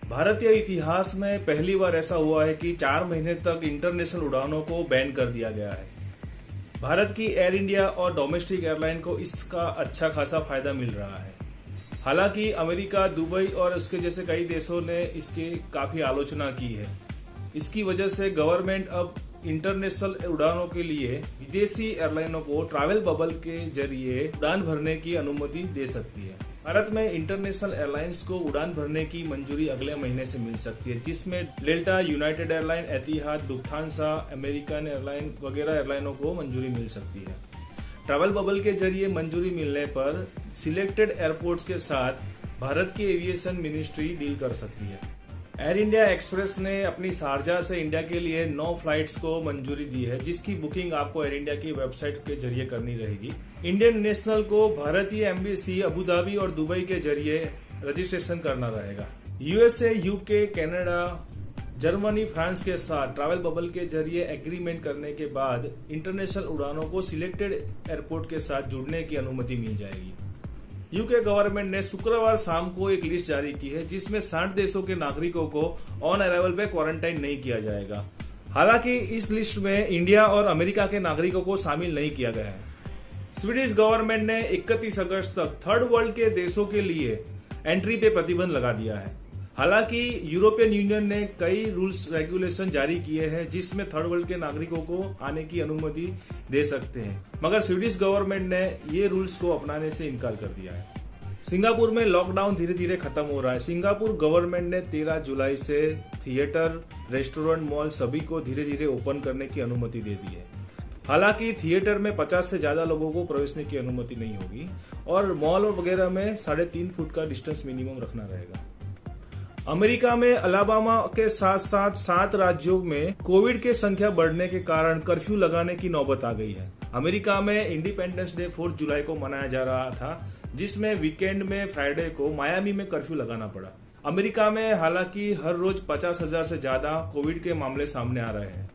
भारतीय इतिहास में पहली बार ऐसा हुआ है कि 4 महीने तक इंटरनेशनल उड़ानों को बैन कर दिया गया है। भारत की एयर इंडिया और डोमेस्टिक एयरलाइन को इसका अच्छा खासा फायदा मिल रहा है। हालांकि अमेरिका, दुबई और उसके जैसे कई देशों ने इसकी काफी आलोचना की है। इसकी वजह से गवर्नमेंट अब इंटरनेशनल उड़ानों के लिए विदेशी एयरलाइनों को ट्रैवल बबल के जरिए उड़ान भरने की अनुमति दे सकती है। भारत में इंटरनेशनल एयरलाइंस को उड़ान भरने की मंजूरी अगले महीने से मिल सकती है, जिसमें डेल्टा, यूनाइटेड एयरलाइन, एतिहाद, लुफ्थांसा, अमेरिकन एयरलाइन वगैरह एयरलाइनों को मंजूरी मिल सकती है। ट्रैवल बबल के जरिए मंजूरी मिलने पर सिलेक्टेड एयरपोर्ट्स के साथ भारत की एविएशन मिनिस्ट्री डील कर सकती है। एयर इंडिया एक्सप्रेस ने अपनी शारजा से इंडिया के लिए 9 फ्लाइट्स को मंजूरी दी है, जिसकी बुकिंग आपको एयर इंडिया की वेबसाइट के जरिए करनी रहेगी। इंडियन नेशनल को भारतीय एम्बेसी अबू धाबी और दुबई के जरिए रजिस्ट्रेशन करना रहेगा। USA, UK, Canada, Germany, France के साथ ट्रैवल बबल के जरिए एग्रीमेंट करने के बाद इंटरनेशनल उड़ानों को सिलेक्टेड एयरपोर्ट के साथ जुड़ने की अनुमति मिल जाएगी। यूके गवर्नमेंट ने शुक्रवार शाम को एक लिस्ट जारी की है, जिसमें 60 देशों के नागरिकों को ऑन अराइवल पे क्वारंटाइन नहीं किया जाएगा। हालांकि इस लिस्ट में इंडिया और अमेरिका के नागरिकों को शामिल नहीं किया गया है। स्वीडिश गवर्नमेंट ने 31 अगस्त तक थर्ड वर्ल्ड के देशों के लिए एंट्री पे प्रतिबंध लगा दिया है। हालांकि यूरोपियन यूनियन ने कई रूल्स रेगुलेशन जारी किए हैं, जिसमें थर्ड वर्ल्ड के नागरिकों को आने की अनुमति दे सकते हैं, मगर स्वीडिश गवर्नमेंट ने ये रूल्स को अपनाने से इनकार कर दिया है। सिंगापुर में लॉकडाउन धीरे धीरे खत्म हो रहा है। सिंगापुर गवर्नमेंट ने 13 जुलाई से थिएटर, रेस्टोरेंट, मॉल सभी को धीरे धीरे ओपन करने की अनुमति दे दी है। हालांकि थिएटर में 50 से ज्यादा लोगों को प्रवेशने की अनुमति नहीं होगी और मॉल वगैरह में 3.5 फुट का डिस्टेंस मिनिमम रखना रहेगा। अमेरिका में अलाबामा के साथ साथ 7 राज्यों में कोविड के संख्या बढ़ने के कारण कर्फ्यू लगाने की नौबत आ गई है। अमेरिका में इंडिपेंडेंस डे 4 जुलाई को मनाया जा रहा था, जिसमें वीकेंड में फ्राइडे को मायामी में कर्फ्यू लगाना पड़ा। अमेरिका में हालांकि हर रोज 50,000 से ज्यादा कोविड के मामले सामने आ रहे हैं।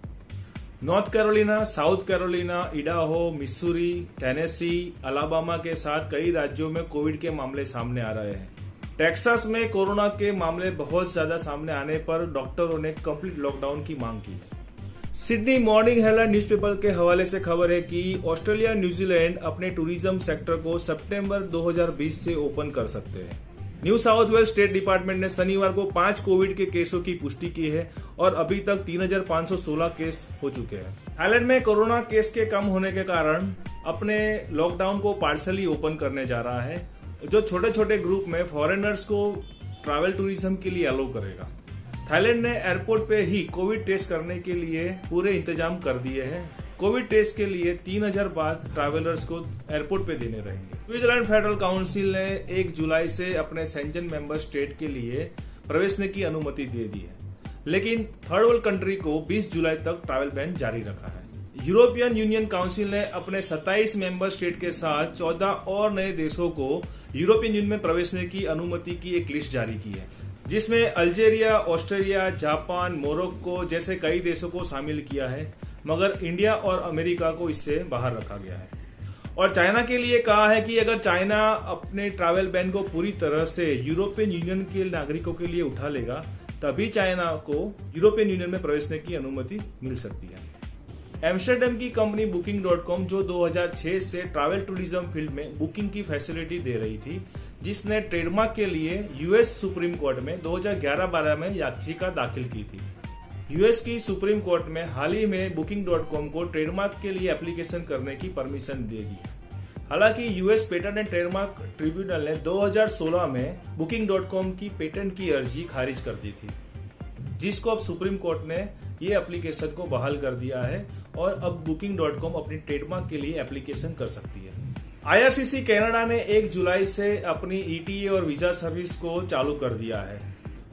North Carolina, south Carolina, Idaho, Missouri, Tennessee, Alabama के साथ कई राज्यों में कोविड के मामले सामने आ रहे हैं। टेक्सास में कोरोना के मामले बहुत ज्यादा सामने आने पर डॉक्टरों ने कंप्लीट लॉकडाउन की मांग की है। सिडनी मॉर्निंग हेराल्ड न्यूज़पेपर के हवाले से खबर है कि ऑस्ट्रेलिया, न्यूजीलैंड अपने टूरिज्म सेक्टर को सितंबर 2020 से ओपन कर सकते हैं। New South Wales state department ने शनिवार को 5 कोविड के केसों की पुष्टि की है और अभी तक 3,516 केस हो चुके हैं। थाईलैंड में कोरोना केस के कम होने के कारण अपने लॉकडाउन को पार्शली ओपन करने जा रहा है, जो छोटे छोटे ग्रुप में फॉरेनर्स को ट्रैवल टूरिज्म के लिए अलाउ करेगा। थाईलैंड ने एयरपोर्ट पे ही कोविड टेस्ट करने के लिए पूरे इंतजाम कर दिए हैं। कोविड टेस्ट के लिए 3,000 बात ट्रैवलर्स को एयरपोर्ट पे देने रहेंगे। स्विट्जरलैंड फेडरल काउंसिल ने 1 जुलाई से अपने सेंजन मेंबर स्टेट के लिए प्रवेशने की अनुमति दे दी है, लेकिन थर्ड वर्ल्ड कंट्री को 20 जुलाई तक ट्रैवल बैन जारी रखा है। यूरोपियन यूनियन काउंसिल ने अपने 27 मेंबर स्टेट के साथ 14 और नए देशों को यूरोपियन यूनियन में प्रवेशने की अनुमति की एक लिस्ट जारी की है, जिसमें अल्जेरिया, ऑस्ट्रेलिया, जापान, मोरक्को जैसे कई देशों को शामिल किया है, मगर इंडिया और अमेरिका को इससे बाहर रखा गया है। और चाइना के लिए कहा है कि अगर चाइना अपने ट्रैवल बैन को पूरी तरह से यूरोपियन यूनियन के नागरिकों के लिए उठा लेगा, तभी चाइना को यूरोपियन यूनियन में प्रवेशने की अनुमति मिल सकती है। एम्स्टर्डम की कंपनी Booking.com, जो 2006 से ट्रैवल टूरिज्म फील्ड में बुकिंग की फैसिलिटी दे रही थी, जिसने ट्रेडमार्क के लिए यूएस सुप्रीम कोर्ट में 2011-12 में याचिका दाखिल की थी। यूएस की सुप्रीम कोर्ट में हाल ही में Booking.com को ट्रेडमार्क के लिए एप्लीकेशन करने की परमिशन दे दी। हालांकि US patent and trademark tribunal ने 2016 में Booking.com की पेटेंट की अर्जी खारिज कर दी थी, जिसको अब सुप्रीम कोर्ट ने ये एप्लीकेशन को बहाल कर दिया है और अब Booking.com अपनी ट्रेडमार्क के लिए एप्लीकेशन कर सकती है। आईआरसीसी कनाडा ने 1 जुलाई से अपनी ईटीए और वीजा सर्विस को चालू कर दिया है।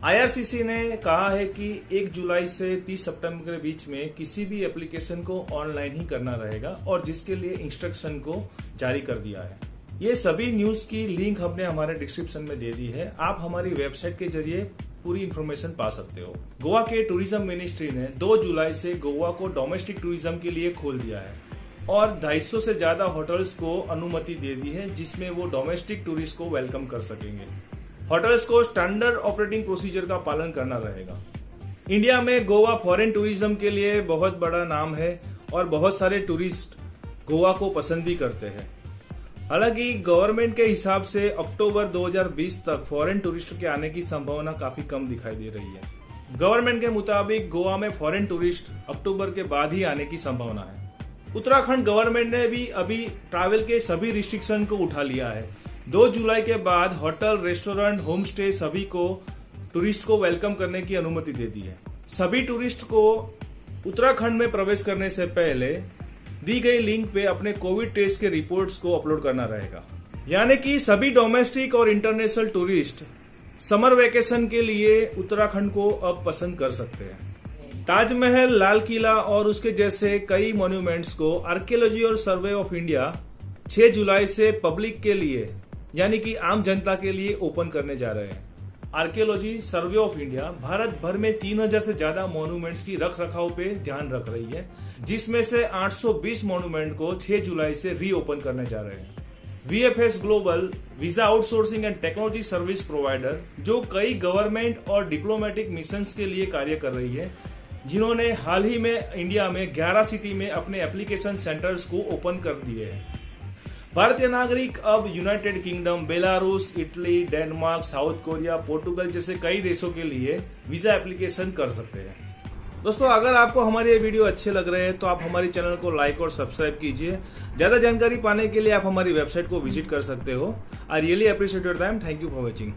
आईआरसीसी ने कहा है कि 1 जुलाई से 30 सितंबर के बीच में किसी भी एप्लीकेशन को ऑनलाइन ही करना रहेगा और जिसके लिए इंस्ट्रक्शन को जारी कर दिया है। ये सभी न्यूज की लिंक हमने हमारे डिस्क्रिप्शन में दे दी है। आप हमारी वेबसाइट के जरिए पूरी इन्फॉर्मेशन पा सकते हो। गोवा के टूरिज्म मिनिस्ट्री ने 2 जुलाई से गोवा को डोमेस्टिक टूरिज्म के लिए खोल दिया है और 250 से ज्यादा होटल्स को अनुमति दे दी है, जिसमें वो डोमेस्टिक टूरिस्ट को वेलकम कर सकेंगे। होटल्स को स्टैंडर्ड ऑपरेटिंग प्रोसीजर का पालन करना रहेगा। इंडिया में गोवा फॉरेन टूरिज्म के लिए बहुत बड़ा नाम है और बहुत सारे टूरिस्ट गोवा को पसंद भी करते हैं। हालांकि गवर्नमेंट के हिसाब से अक्टूबर 2020 तक फॉरेन टूरिस्ट के आने की संभावना काफी कम दिखाई दे रही है। गवर्नमेंट के मुताबिक गोवा में फॉरेन टूरिस्ट अक्टूबर के बाद ही आने की संभावना है। उत्तराखंड गवर्नमेंट ने भी अभी ट्रैवल के सभी रिस्ट्रिक्शन को उठा लिया है। 2 जुलाई के बाद होटल, रेस्टोरेंट, होम स्टे सभी को टूरिस्ट को वेलकम करने की अनुमति दे दी है। सभी टूरिस्ट को उत्तराखंड में प्रवेश करने से पहले दी गई लिंक पे अपने कोविड टेस्ट के रिपोर्ट्स को अपलोड करना रहेगा। यानी कि सभी डोमेस्टिक और इंटरनेशनल टूरिस्ट समर वेकेशन के लिए उत्तराखंड को अब पसंद कर सकते हैं। ताजमहल, लाल किला और उसके जैसे कई मॉन्यूमेंट्स को आर्कियोलॉजी और सर्वे ऑफ इंडिया 6 जुलाई से पब्लिक के लिए यानी कि आम जनता के लिए ओपन करने जा रहे हैं। Archaeology survey of India Bharat भर में 3000 से ज्यादा मॉन्यूमेंट्स की रख रखाव पे ध्यान रख रही है, जिसमें से 820 मॉन्यूमेंट को 6 जुलाई से रीओपन करने जा रहे हैं। VFS global visa outsourcing and technology service provider, जो कई गवर्नमेंट और डिप्लोमेटिक मिशंस के लिए कार्य कर रही है, जिन्होंने हाल ही में इंडिया में 11 सिटी में अपने एप्लीकेशन सेंटर्स को ओपन कर दिए हैं। भारतीय नागरिक अब United kingdom, Belarus, Italy, Denmark, south Korea, Portugal जैसे कई देशों के लिए वीजा एप्लीकेशन कर सकते हैं। दोस्तों, अगर आपको हमारे ये वीडियो अच्छे लग रहे हैं तो आप हमारे चैनल को लाइक और सब्सक्राइब कीजिए। ज्यादा जानकारी पाने के लिए आप हमारी वेबसाइट को विजिट कर सकते हो। I really appreciate your time. Thank you for watching.